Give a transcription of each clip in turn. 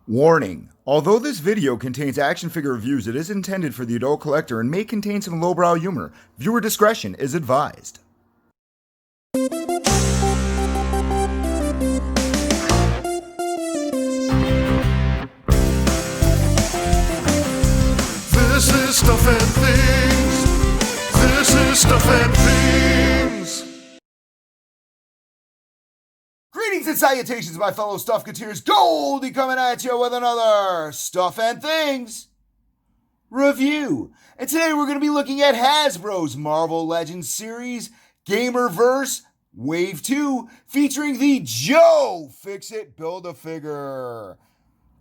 Warning. Although this video contains action figure reviews, it is intended for the adult collector and may contain some lowbrow humor. Viewer discretion is advised. This is Stuff and Things. This is Stuff and Things. Greetings and salutations, my fellow Stuffketeers. Goldy coming at you with another Stuff and Things review. And today we're going to be looking at Hasbro's Marvel Legends series, Gamerverse Wave 2, featuring the Joe Fixit Build-A-Figure.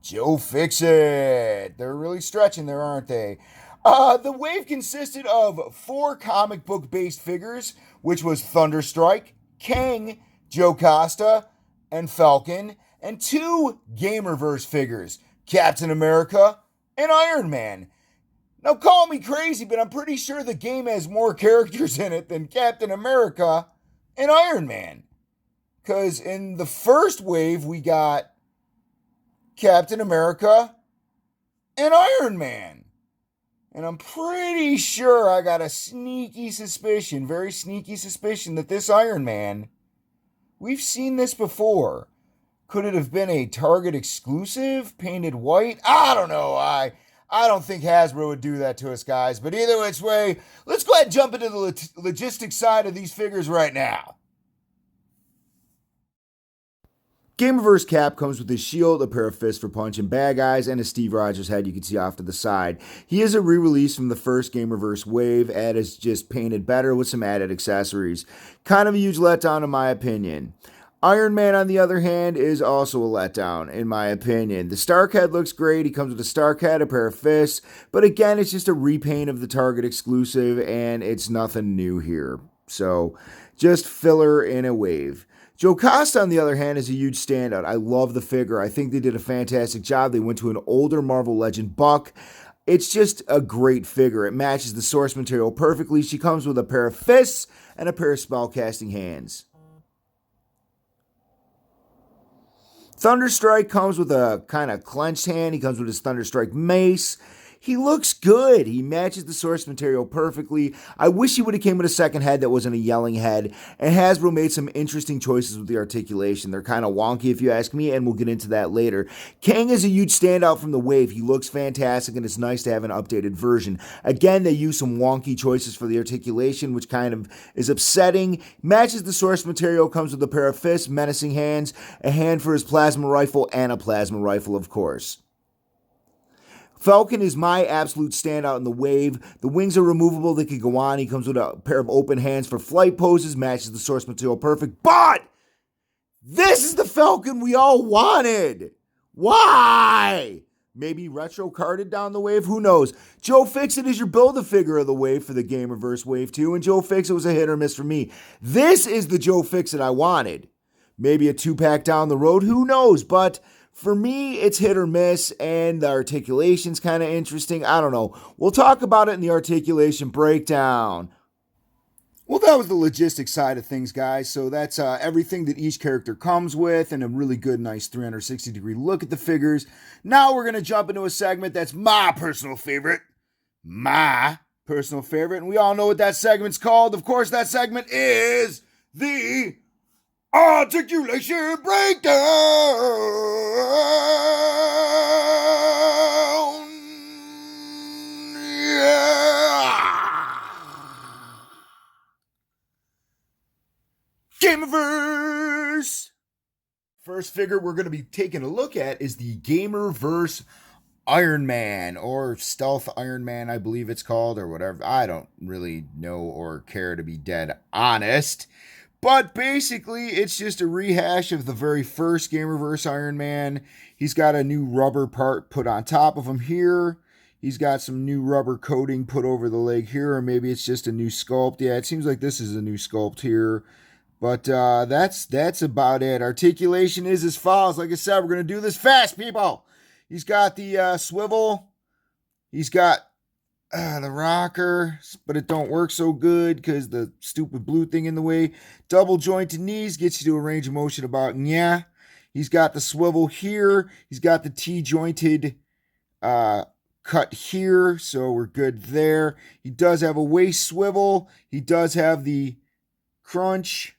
Joe Fixit. They're really stretching there, aren't they? The wave consisted of 4 comic book based figures, which was Thunderstrike, Kang, Jocasta, and Falcon, and 2 Gamerverse figures, Captain America and Iron Man. Now call me crazy, but I'm pretty sure the game has more characters in it than Captain America and Iron Man. Because in the first wave, we got Captain America and Iron Man. And I'm pretty sure I got a sneaky suspicion, very sneaky suspicion, that this Iron Man, we've seen this before. Could it have been a Target exclusive, painted white? I don't know. I don't think Hasbro would do that to us, guys. But either which way, let's go ahead and jump into the logistics side of these figures right now. Gamerverse Cap comes with his shield, a pair of fists for punching bad guys, and a Steve Rogers head you can see off to the side. He is a re-release from the first Gamerverse wave, and is just painted better with some added accessories. Kind of a huge letdown in my opinion. Iron Man, on the other hand, is also a letdown, in my opinion. The Stark head looks great. He comes with a Stark head, a pair of fists, but again, it's just a repaint of the Target exclusive, and it's nothing new here. So, just filler in a wave. Jocasta, on the other hand, is a huge standout. I love the figure. I think they did a fantastic job. They went to an older Marvel Legend buck. It's just a great figure. It matches the source material perfectly. She comes with a pair of fists and a pair of spellcasting hands. Thunderstrike comes with a kind of clenched hand. He comes with his Thunderstrike mace. He looks good. He matches the source material perfectly. I wish he would have came with a second head that wasn't a yelling head. And Hasbro made some interesting choices with the articulation. They're kind of wonky if you ask me, and we'll get into that later. Kang is a huge standout from the wave. He looks fantastic, and it's nice to have an updated version. Again, they use some wonky choices for the articulation, which kind of is upsetting. Matches the source material, comes with a pair of fists, menacing hands, a hand for his plasma rifle, and a plasma rifle, of course. Falcon is my absolute standout in the wave. The wings are removable. They can go on. He comes with a pair of open hands for flight poses. Matches the source material perfect. But this is the Falcon we all wanted. Why? Maybe retro carded down the wave? Who knows? Joe Fixit is your Build-A-Figure of the wave for the Gamerverse Wave 2. And Joe Fixit was a hit or miss for me. This is the Joe Fixit I wanted. Maybe a 2-pack down the road. Who knows? But for me, it's hit or miss, and the articulation's kind of interesting. I don't know. We'll talk about it in the articulation breakdown. Well, that was the logistics side of things, guys. So that's everything that each character comes with, and a really good, nice 360-degree look at the figures. Now we're going to jump into a segment that's my personal favorite. My personal favorite. And we all know what that segment's called. Of course, that segment is the articulation breakdown. Yeah. Gamerverse. First figure we're going to be taking a look at is the Gamerverse Iron Man, or Stealth Iron Man, I believe it's called, or whatever. I don't really know or care, to be dead honest. But basically, it's just a rehash of the very first Gamerverse Iron Man. He's got a new rubber part put on top of him here. He's got some new rubber coating put over the leg here, or maybe it's just a new sculpt. Yeah, it seems like this is a new sculpt here. But that's about it. Articulation is as follows. Like I said, we're going to do this fast, people. He's got the swivel. He's got the rocker, but it don't work so good because the stupid blue thing in the way. Double jointed knees gets you to a range of motion about, yeah. He's got the swivel here. He's got the T-jointed cut here, so we're good there. He does have a waist swivel. He does have the crunch.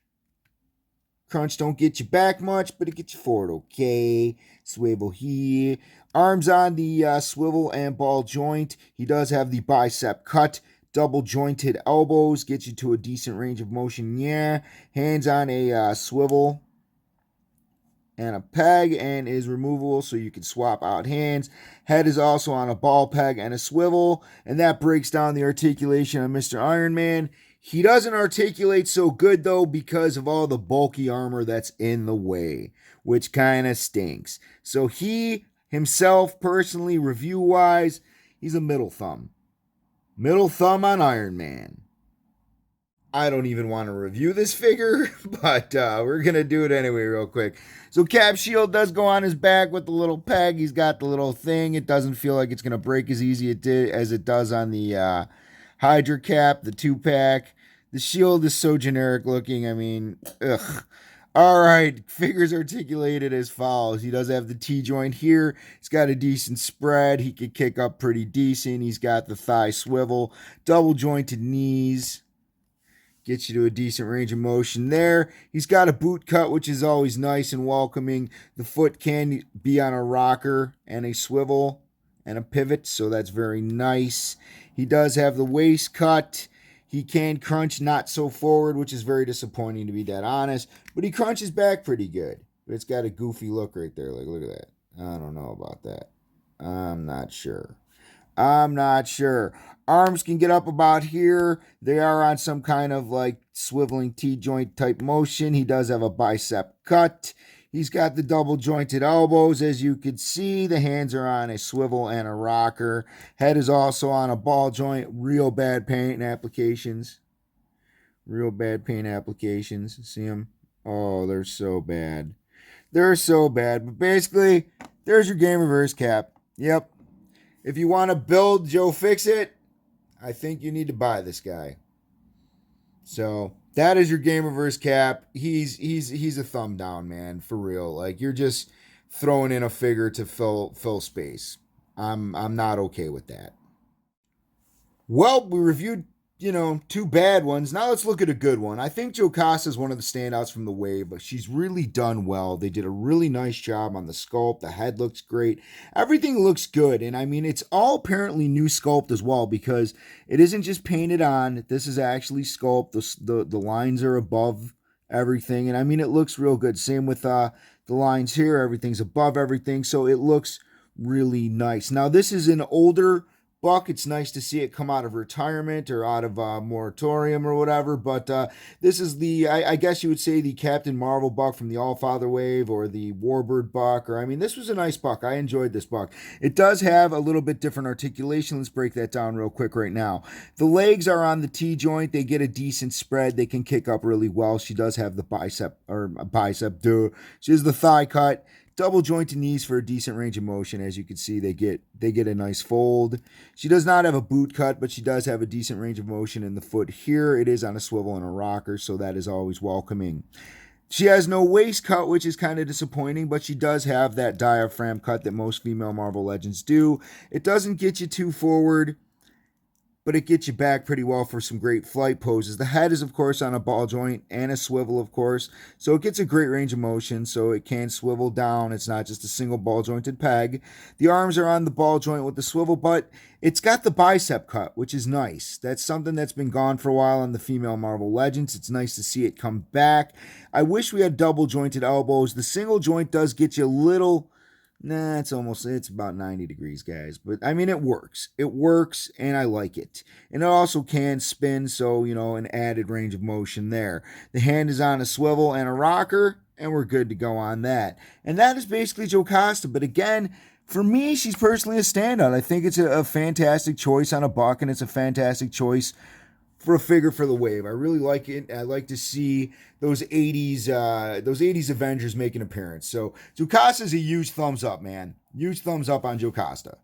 Crunch don't get you back much, but it gets you forward okay. Swivel here. Arms on the swivel and ball joint. He does have the bicep cut. Double jointed elbows. Gets you to a decent range of motion, yeah. Hands on a swivel and a peg and is removable so you can swap out hands. Head is also on a ball peg and a swivel, and that breaks down the articulation of Mr. Iron Man. He doesn't articulate so good though because of all the bulky armor that's in the way, which kind of stinks. So he himself, personally, review-wise, he's a middle thumb. Middle thumb on Iron Man. I don't even want to review this figure, but we're going to do it anyway real quick. So Cap shield does go on his back with the little peg. He's got the little thing. It doesn't feel like it's going to break as easy as it does on the Hydra Cap, the 2-pack. The shield is so generic looking. I mean, ugh. All right, figure's articulated as follows. He does have the T-joint here. He's got a decent spread. He could kick up pretty decent. He's got the thigh swivel, double jointed knees. Gets you to a decent range of motion there. He's got a boot cut, which is always nice and welcoming. The foot can be on a rocker and a swivel and a pivot, so that's very nice. He does have the waist cut. He can crunch not so forward, which is very disappointing to be dead honest, but he crunches back pretty good. But it's got a goofy look right there. Like, look at that. I don't know about that. I'm not sure. Arms can get up about here. They are on some kind of like swiveling T-joint type motion. He does have a bicep cut. He's got the double jointed elbows, as you can see. The hands are on a swivel and a rocker. Head is also on a ball joint. Real bad paint applications. See them? Oh, they're so bad. But basically, there's your Gamerverse Cap. Yep. If you want to build Joe Fixit, I think you need to buy this guy. So that is your Gamerverse Cap. He's a thumb down, man, for real. Like, you're just throwing in a figure to fill space. I'm not okay with that. Well, we reviewed, two bad ones. Now let's look at a good one. I think Jocasta is one of the standouts from the wave, but she's really done well. They did a really nice job on the sculpt. The head looks great. Everything looks good. And I mean, it's all apparently new sculpt as well, because it isn't just painted on. This is actually sculpt. The lines are above everything. And I mean, it looks real good. Same with the lines here. Everything's above everything. So it looks really nice. Now, this is an older buck. It's nice to see it come out of retirement or out of moratorium or whatever, but this is the, I guess you would say, the Captain Marvel buck from the All-Father wave, or the Warbird buck, or I mean, this was a nice buck. I enjoyed this buck. It does have a little bit different articulation. Let's break that down real quick right now. The legs are on the T-joint. They get a decent spread. They can kick up really well. She does have the bicep. She has the thigh cut. Double jointed knees for a decent range of motion. As you can see, they get a nice fold. She does not have a boot cut, but she does have a decent range of motion in the foot here. It is on a swivel and a rocker, so that is always welcoming. She has no waist cut, which is kind of disappointing, but she does have that diaphragm cut that most female Marvel Legends do. It doesn't get you too forward, but it gets you back pretty well for some great flight poses. The head is, of course, on a ball joint and a swivel, of course, so it gets a great range of motion, so it can swivel down. It's not just a single ball jointed peg. The arms are on the ball joint with the swivel, but it's got the bicep cut, which is nice. That's something that's been gone for a while on the female Marvel Legends. It's nice to see it come back. I wish we had double jointed elbows. The single joint does get you a little... it's about 90 degrees, guys. But, I mean, it works. It works, and I like it. And it also can spin, so, an added range of motion there. The hand is on a swivel and a rocker, and we're good to go on that. And that is basically Jocasta. But, again, for me, she's personally a standout. I think it's a fantastic choice on a buck, and it's a fantastic choice for a figure for the wave. I really like it. I like to see those 80s Avengers make an appearance. So Jocasta is a huge thumbs up, man. Huge thumbs up on Jocasta.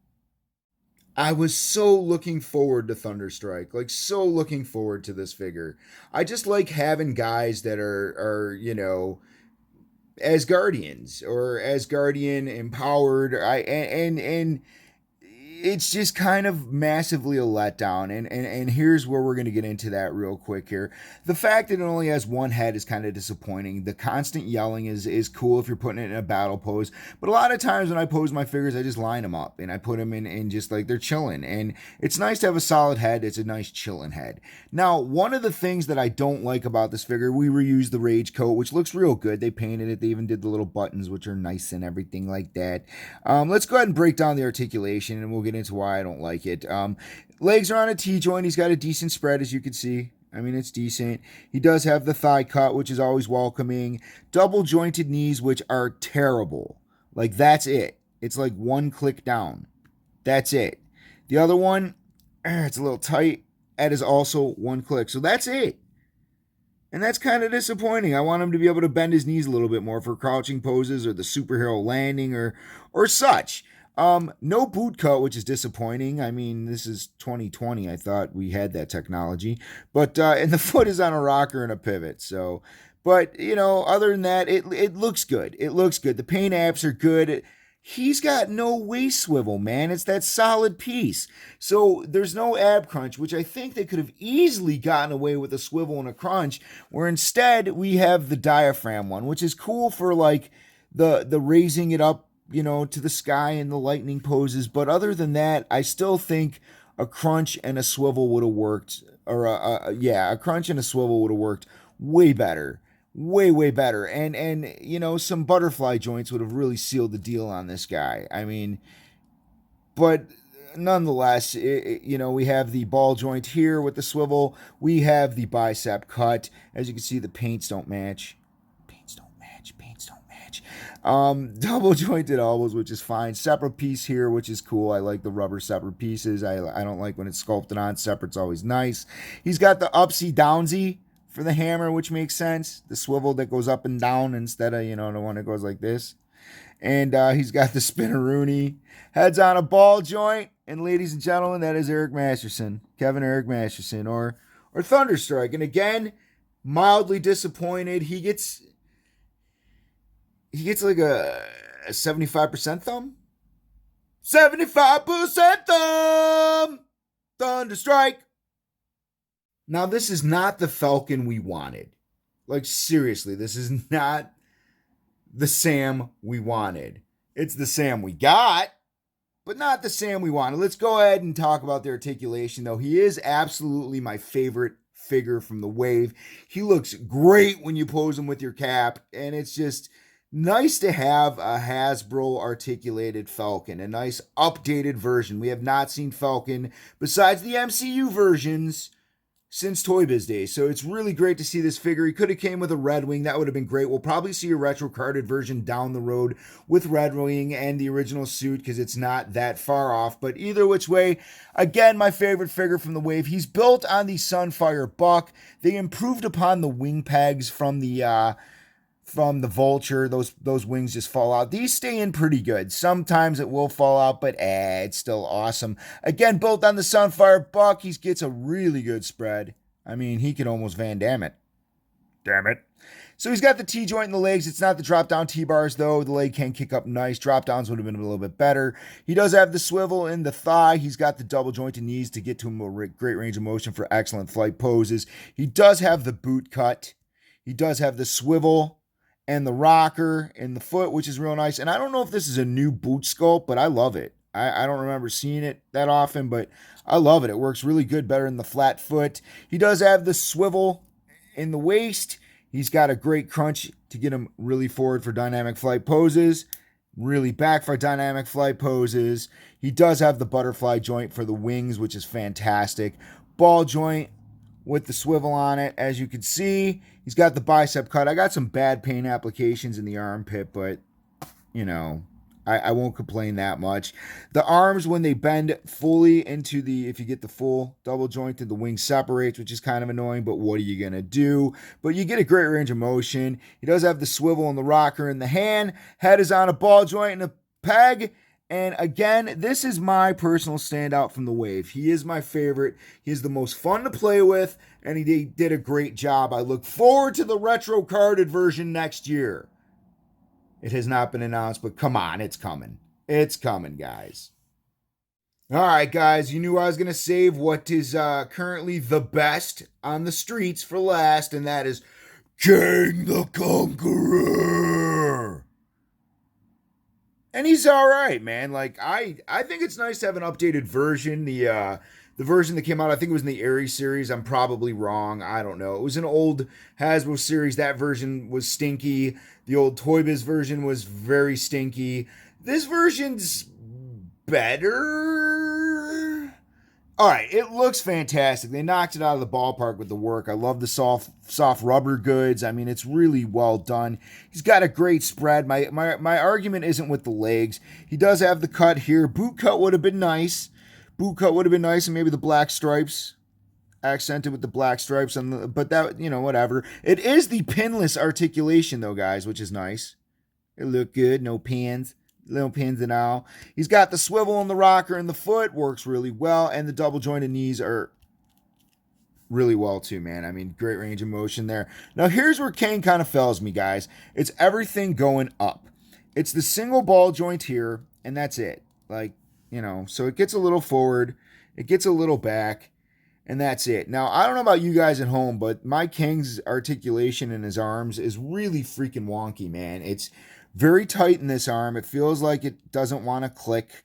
I was so looking forward to Thunderstrike. Like, so looking forward to this figure. I just like having guys that are Asgardians or Asgardian empowered. And it's just kind of massively a letdown. And here's where we're going to get into that real quick here. The fact that it only has one head is kind of disappointing. The constant yelling is cool if you're putting it in a battle pose. But a lot of times when I pose my figures, I just line them up and I put them in just like they're chilling. And it's nice to have a solid head. It's a nice chilling head. Now, one of the things that I don't like about this figure, we reused the Rage coat, which looks real good. They painted it. They even did the little buttons, which are nice and everything like that. Let's go ahead and break down the articulation and we'll get into why I don't like it. Legs are on a T-joint. He's got a decent spread, as you can see. I mean, it's decent. He does have the thigh cut, which is always welcoming. Double jointed knees, which are terrible. Like, that's it. It's like one click down. That's it. The other one, it's a little tight. That is also one click. So that's it. And that's kind of disappointing. I want him to be able to bend his knees a little bit more for crouching poses or the superhero landing or such. No boot cut, which is disappointing. I mean, this is 2020. I thought we had that technology. But, and the foot is on a rocker and a pivot. So, but, you know, other than that, it looks good. It looks good. The paint apps are good. He's got no waist swivel, man. It's that solid piece. So there's no ab crunch, which I think they could have easily gotten away with a swivel and a crunch, where instead we have the diaphragm one, which is cool for like the raising it up, you know, to the sky and the lightning poses. But other than that, I still think a crunch and a swivel would have worked. Or a crunch and a swivel would have worked way better. Way better. And you know, some butterfly joints would have really sealed the deal on this guy. I mean, but nonetheless, you know, we have the ball joint here with the swivel. We have the bicep cut. As you can see, the paints don't match. Double jointed elbows, which is fine. Separate piece here, which is cool. I like the rubber separate pieces. I don't like when it's sculpted on. Separate's always nice. He's got the upsy downsy for the hammer, which makes sense. The swivel that goes up and down instead of, you know, the one that goes like this. And he's got the spinneroonie. Heads on a ball joint. And ladies and gentlemen, that is Eric Masterson. Kevin Eric Masterson. Or Thunderstrike. And again, mildly disappointed. He gets like a 75% thumb. 75% thumb! Thunderstrike! Now, this is not the Falcon we wanted. Like, seriously, this is not the Sam we wanted. It's the Sam we got, but not the Sam we wanted. Let's go ahead and talk about the articulation, though. He is absolutely my favorite figure from the wave. He looks great when you pose him with your cap, and it's just nice to have a Hasbro articulated Falcon, a nice updated version. We have not seen Falcon besides the MCU versions since Toy Biz days, so it's really great to see this figure. He could have came with a Red Wing. That would have been great. We'll probably see a retro carded version down the road with Red Wing and the original suit because it's not that far off. But either which way, again, my favorite figure from the wave. He's built on the Sunfire Buck. They improved upon the wing pegs from the Vulture. Those wings just fall out. These stay in pretty good. Sometimes it will fall out, but it's still awesome. Again, built on the Sunfire Buck. He gets a really good spread. I mean, he could almost Van Damme it. Damn it. So he's got the T-joint in the legs. It's not the drop-down T-bars, though. The leg can kick up nice. Drop-downs would have been a little bit better. He does have the swivel in the thigh. He's got the double-jointed knees to get to him a great range of motion for excellent flight poses. He does have the boot cut. He does have the swivel and the rocker in the foot, which is real nice. And I don't know if this is a new boot sculpt, but I love it. I don't remember seeing it that often, but I love it. It works really good, better than the flat foot. He does have the swivel in the waist. He's got a great crunch to get him really forward for dynamic flight poses, really back for dynamic flight poses. He does have the butterfly joint for the wings, which is fantastic. Ball joint with the swivel on it, as you can see. He's got the bicep cut. I got some bad paint applications in the armpit, but, you know, I won't complain that much. The arms, when they bend fully into if you get the full double jointed, the wing separates, which is kind of annoying, but what are you going to do? But you get a great range of motion. He does have the swivel and the rocker in the hand. Head is on a ball joint and a peg. And again, this is my personal standout from the wave. He is my favorite. He is the most fun to play with, and he did a great job. I look forward to the retro carded version next year. It has not been announced, but come on, it's coming. It's coming, guys. All right, guys, you knew I was going to save what is currently the best on the streets for last, and that is King the Conqueror. And he's all right, man. Like, I think it's nice to have an updated version. The version that came out, I think it was in the Ares series. I'm probably wrong. I don't know. It was an old Hasbro series. That version was stinky. The old Toy Biz version was very stinky. This version's better. All right, it looks fantastic. They knocked it out of the ballpark with the work. I love the soft rubber goods. I mean, it's really well done. He's got a great spread. My argument isn't with the legs. He does have the cut here. Boot cut would have been nice. Boot cut would have been nice, and maybe the black stripes, accented with the black stripes on the, but that, whatever. It is the pinless articulation though, guys, which is nice. It look good. No pins. Little pins and all. He's got the swivel on the rocker and the foot, works really well, and the double jointed knees are really well too, man. I mean, great range of motion there. Now here's where Kane kind of fails me, guys. It's everything going up. It's the single ball joint here, and that's it. Like, so it gets a little forward, it gets a little back, and that's it. Now, I don't know about you guys at home, but my King's articulation in his arms is really freaking wonky, man. It's very tight in this arm. It feels like it doesn't want to click,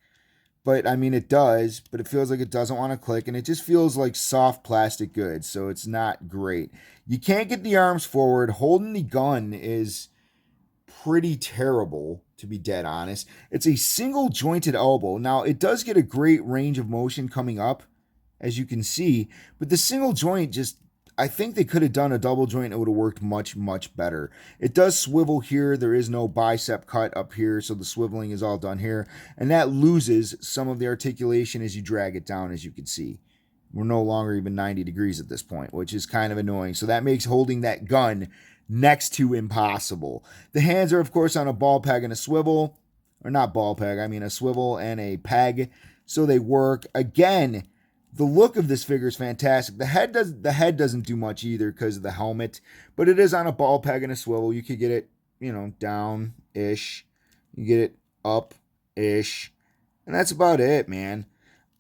but I mean, it does, but it feels like it doesn't want to click, and it just feels like soft plastic goods, so it's not great. You can't get the arms forward. Holding the gun is pretty terrible, to be dead honest. It's a single jointed elbow. Now, it does get a great range of motion coming up, as you can see, but the single joint just, I think they could have done a double joint. It would have worked much, much better. It does swivel here. There is no bicep cut up here, so the swiveling is all done here. And that loses some of the articulation as you drag it down, as you can see. We're no longer even 90 degrees at this point, which is kind of annoying. So that makes holding that gun next to impossible. The hands are, of course, on a ball peg and a swivel. Or not ball peg, I mean a swivel and a peg. So they work. Again, the look of this figure is fantastic. The head doesn't do much either because of the helmet, but it is on a ball peg and a swivel. You could get it, down-ish. You get it up-ish. And that's about it, man.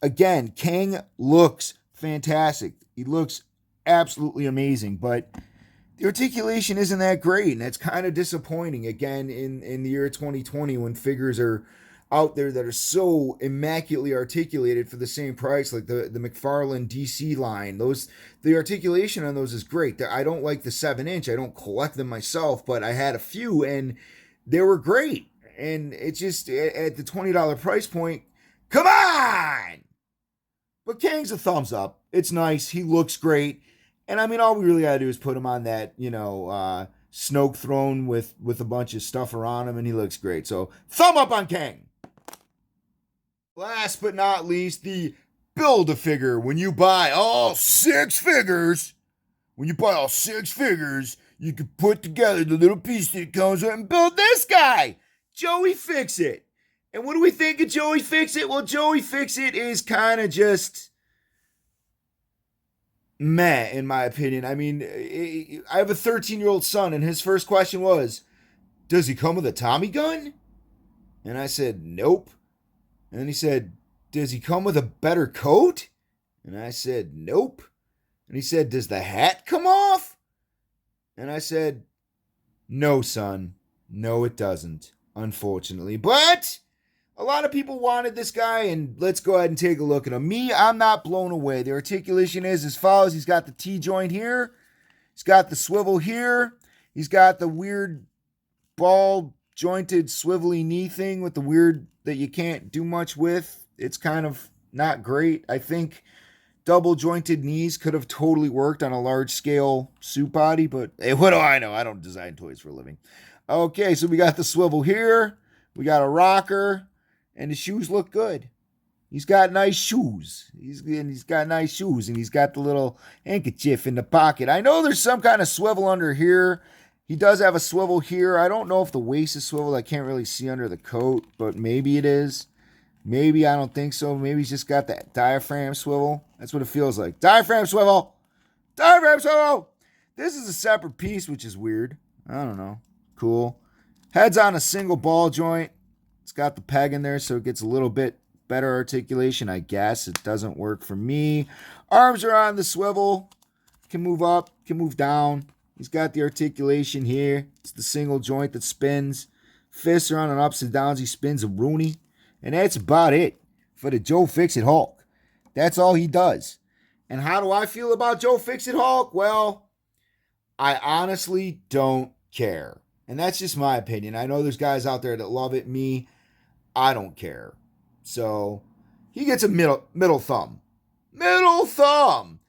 Again, King looks fantastic. He looks absolutely amazing, but the articulation isn't that great, and that's kind of disappointing. Again, in the year 2020, when figures are out there that are so immaculately articulated for the same price, like the McFarlane DC line. The articulation on those is great. I don't like the 7-inch. I don't collect them myself, but I had a few and they were great. And it's just at the $20 price point, come on! But Kang's a thumbs up. It's nice. He looks great. And I mean, all we really gotta do is put him on that, Snoke throne with a bunch of stuff around him, and he looks great. So, thumb up on Kang. Last but not least, the Build-A-Figure. When you buy all 6 figures, you can put together the little piece that comes with and build this guy, Joey Fixit. And what do we think of Joey Fixit? Well, Joey Fixit is kind of just meh, in my opinion. I mean, I have a 13-year-old son, and his first question was, does he come with a Tommy gun? And I said, nope. And then he said, does he come with a better coat? And I said, nope. And he said, does the hat come off? And I said, no, son. No, it doesn't, unfortunately. But a lot of people wanted this guy, and let's go ahead and take a look at him. Me, I'm not blown away. The articulation is as follows. He's got the T-joint here. He's got the swivel here. He's got the weird ball-jointed swivelly knee thing with the weird that you can't do much with. It's kind of not great. I think double-jointed knees could have totally worked on a large-scale suit body, but hey, what do I know? I don't design toys for a living. Okay, so we got the swivel here. We got a rocker. And the shoes look good. He's got nice shoes. He's got nice shoes, and he's got the little handkerchief in the pocket. I know there's some kind of swivel under here. He does have a swivel here. I don't know if the waist is swiveled. I can't really see under the coat, but maybe it is. Maybe, I don't think so. Maybe he's just got that diaphragm swivel. That's what it feels like. Diaphragm swivel! Diaphragm swivel! This is a separate piece, which is weird. I don't know. Cool. Head's on a single ball joint. It's got the peg in there, so it gets a little bit better articulation, I guess. It doesn't work for me. Arms are on the swivel. Can move up, can move down. He's got the articulation here. It's the single joint that spins. Fists are on an ups and downs. He spins a Rooney. And that's about it for the Joe Fixit Hulk. That's all he does. And how do I feel about Joe Fixit Hulk? Well, I honestly don't care. And that's just my opinion. I know there's guys out there that love it. Me, I don't care. So he gets a middle thumb. Middle thumb.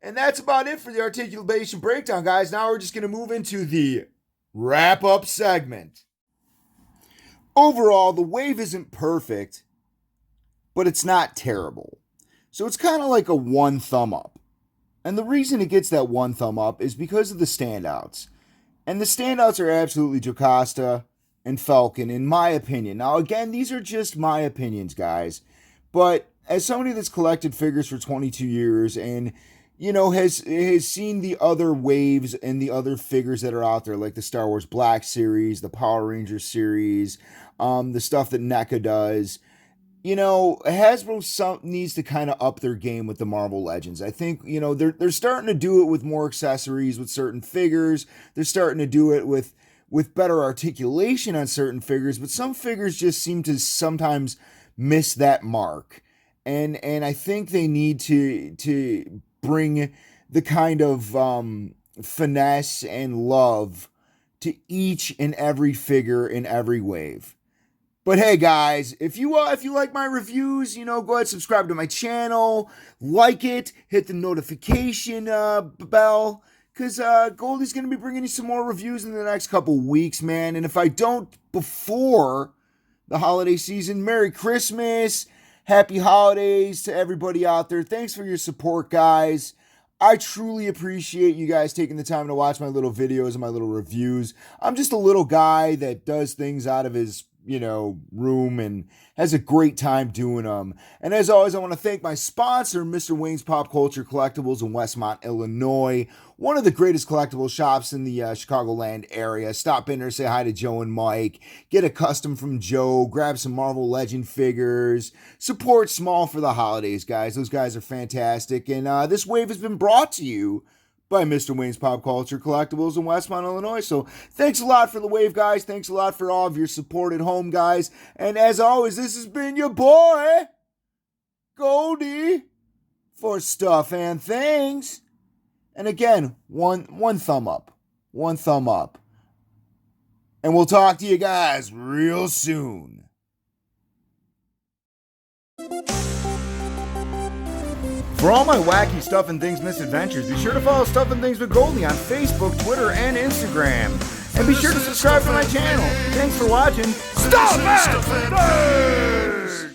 And that's about it for the articulation breakdown, guys. Now we're just going to move into the wrap-up segment. Overall, the wave isn't perfect, but it's not terrible. So it's kind of like a one thumb up. And the reason it gets that one thumb up is because of the standouts. And the standouts are absolutely Jocasta and Falcon, in my opinion. Now, again, these are just my opinions, guys. But as somebody that's collected figures for 22 years and, you know, has seen the other waves and the other figures that are out there, like the Star Wars Black series, the Power Rangers series, the stuff that NECA does, you know, Hasbro needs to kind of up their game with the Marvel Legends. I think, you know, they're starting to do it with more accessories with certain figures. They're starting to do it with better articulation on certain figures, but some figures just seem to sometimes miss that mark. And I think they need to bring the kind of finesse and love to each and every figure in every wave. But hey, guys, if you like my reviews, you know, go ahead and subscribe to my channel, like it, hit the notification bell, because Goldy's going to be bringing you some more reviews in the next couple weeks, man. And if I don't before the holiday season, Merry Christmas, Happy Holidays to everybody out there. Thanks for your support, guys. I truly appreciate you guys taking the time to watch my little videos and my little reviews. I'm just a little guy that does things out of his, you know, room and has a great time doing them. And as always, I want to thank my sponsor, Mr. Wayne's Pop Culture Collectibles in Westmont, Illinois. One of the greatest collectible shops in the Chicagoland area. Stop in there, say hi to Joe and Mike. Get a custom from Joe. Grab some Marvel Legend figures. Support small for the holidays, guys. Those guys are fantastic. And this wave has been brought to you by Mr. Wayne's Pop Culture Collectibles in Westmont, Illinois. So thanks a lot for the wave, guys. Thanks a lot for all of your support at home, guys. And as always, this has been your boy, Goldy, for Stuff and Things. And again, one thumb up. One thumb up. And we'll talk to you guys real soon. For all my wacky Stuff and Things misadventures, be sure to follow Stuff and Things with Goldy on Facebook, Twitter, and Instagram. And be sure to subscribe to my channel. Thanks for watching Stuff and Things!